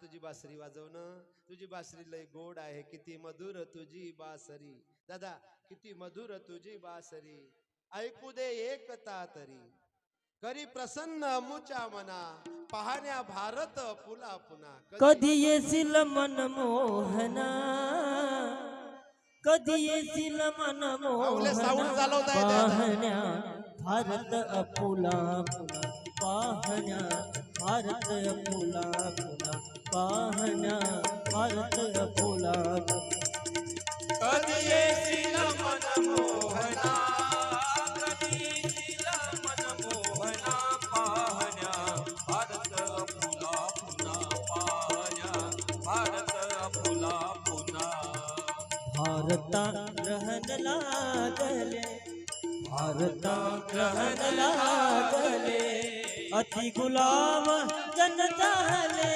तुझी बासरी वाजवणं, तुझी बासरी लय गोड आहे, किती मधुर तुझी बासरी दादा, किती मधुर तुझी बासरी, ऐकू दे एकता तरी, करी प्रसन्न अमुच्या मना, पाहण्या भारत पुला पुन्हा, कधी येशील मनमोहना, कधी येशील मनमोहना, पाहण्या भारत अपुला पुन्हा, पाहण्या भारत अपुला पुन्हा, पाहण्या भारत अपुला पुन्हा, कधी येशील मनमोहना, कधी येशील मनमोहना, पाहण्या भारत अपुला पुन्हा, पाहण्या भारत अपुला पुन्हा, भारता ग्रहण लागले, भारता ग्रहण लागले, अति गुलाम जन झाले.